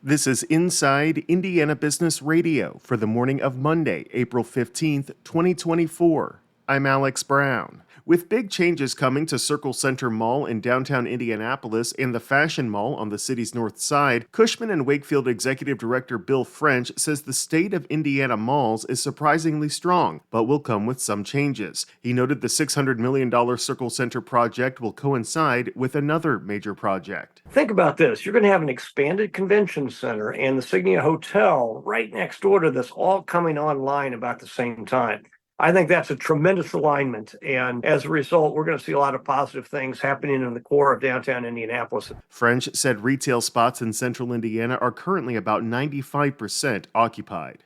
This is Inside Indiana Business Radio for the morning of Monday, April 15th, 2024. I'm Alex Brown. With big changes coming to Circle Center Mall in downtown Indianapolis and the Fashion Mall on the city's north side, Cushman & Wakefield Executive Director Bill French says the state of Indiana malls is surprisingly strong, but will come with some changes. He noted the $600 million Circle Center project will coincide with another major project. Think about this. You're going to have an expanded convention center and the Signia Hotel right next door to this, all coming online about the same time. I think that's a tremendous alignment, and as a result, we're going to see a lot of positive things happening in the core of downtown Indianapolis. French said retail spots in central Indiana are currently about 95% occupied.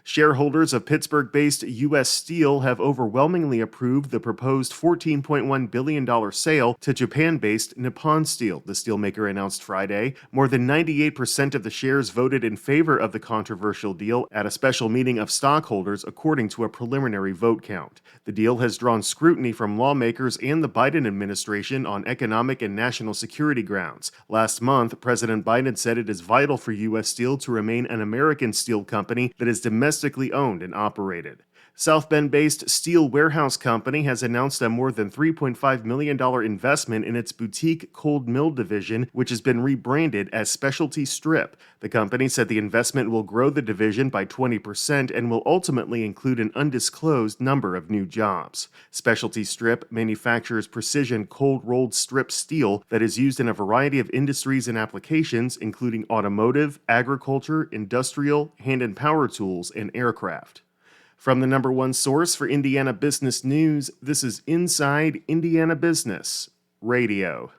Shareholders of Pittsburgh-based U.S. Steel have overwhelmingly approved the proposed $14.1 billion sale to Japan-based Nippon Steel, the steelmaker announced Friday. More than 98% of the shares voted in favor of the controversial deal at a special meeting of stockholders, according to a preliminary vote count. The deal has drawn scrutiny from lawmakers and the Biden administration on economic and national security grounds. Last month, President Biden said it is vital for U.S. Steel to remain an American steel company that is domestically owned and operated. South Bend-based Steel Warehouse Company has announced a more than $3.5 million investment in its boutique cold mill division, which has been rebranded as Specialty Strip. The company said the investment will grow the division by 20% and will ultimately include an undisclosed number of new jobs. Specialty Strip manufactures precision cold-rolled strip steel that is used in a variety of industries and applications, including automotive, agriculture, industrial, hand and power tools, and aircraft. From the number one source for Indiana business news, this is Inside Indiana Business Radio.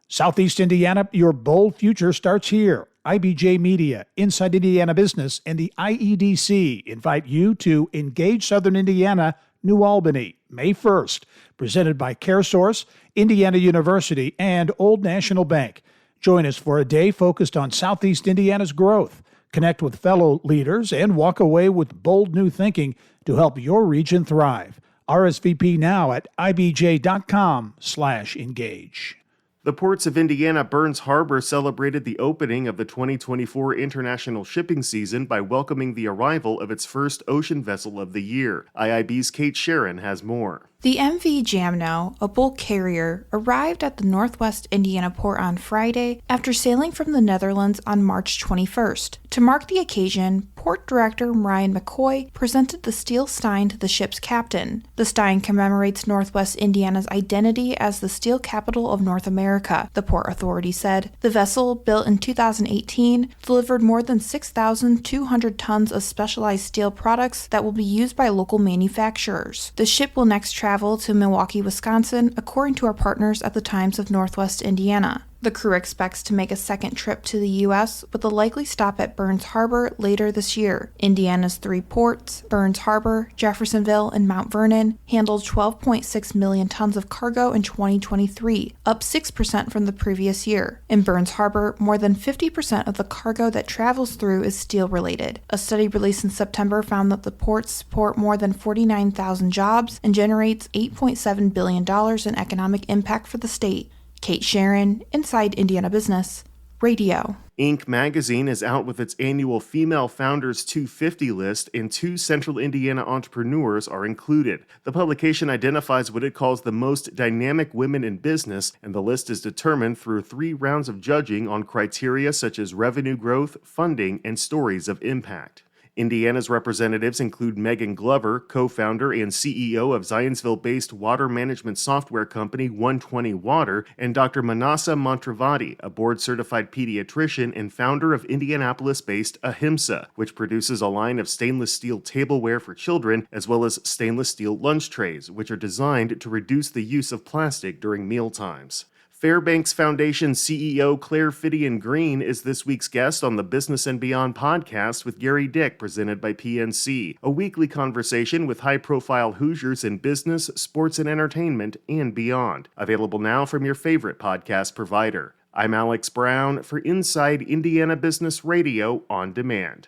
Southeast Indiana, your bold future starts here. IBJ Media, Inside Indiana Business, and the IEDC invite you to Engage Southern Indiana, New Albany, May 1st, presented by CareSource, Indiana University, and Old National Bank. Join us for a day focused on Southeast Indiana's growth. Connect with fellow leaders and walk away with bold new thinking to help your region thrive. RSVP now at ibj.com/engage. The ports of Indiana Burns Harbor celebrated the opening of the 2024 international shipping season by welcoming the arrival of its first ocean vessel of the year. IIB's Kate Sharon has more. The MV Jamno, a bulk carrier, arrived at the Northwest Indiana port on Friday after sailing from the Netherlands on March 21st. To mark the occasion, Port Director Ryan McCoy presented the steel stein to the ship's captain. The stein commemorates Northwest Indiana's identity as the steel capital of North America, the Port Authority said. The vessel, built in 2018, delivered more than 6,200 tons of specialized steel products that will be used by local manufacturers. The ship will next travel to Milwaukee, Wisconsin, according to our partners at the Times of Northwest Indiana. The crew expects to make a second trip to the U.S., with a likely stop at Burns Harbor later this year. Indiana's three ports, Burns Harbor, Jeffersonville, and Mount Vernon, handled 12.6 million tons of cargo in 2023, up 6% from the previous year. In Burns Harbor, more than 50% of the cargo that travels through is steel-related. A study released in September found that the ports support more than 49,000 jobs and generates $8.7 billion in economic impact for the state. Kate Sharon, Inside Indiana Business Radio. Inc. magazine is out with its annual Female Founders 250 list, and 2 Central Indiana entrepreneurs are included. The publication identifies what it calls the most dynamic women in business, and the list is determined through 3 rounds of judging on criteria such as revenue growth, funding, and stories of impact. Indiana's representatives include Megan Glover, co-founder and CEO of Zionsville-based water management software company 120 Water, and Dr. Manasa Mantravati, a board-certified pediatrician and founder of Indianapolis-based Ahimsa, which produces a line of stainless steel tableware for children, as well as stainless steel lunch trays, which are designed to reduce the use of plastic during mealtimes. Fairbanks Foundation CEO Claire Fidian Green is this week's guest on the Business and Beyond podcast with Gary Dick, presented by PNC, a weekly conversation with high-profile Hoosiers in business, sports, and entertainment, and beyond. Available now from your favorite podcast provider. I'm Alex Brown for Inside Indiana Business Radio on Demand.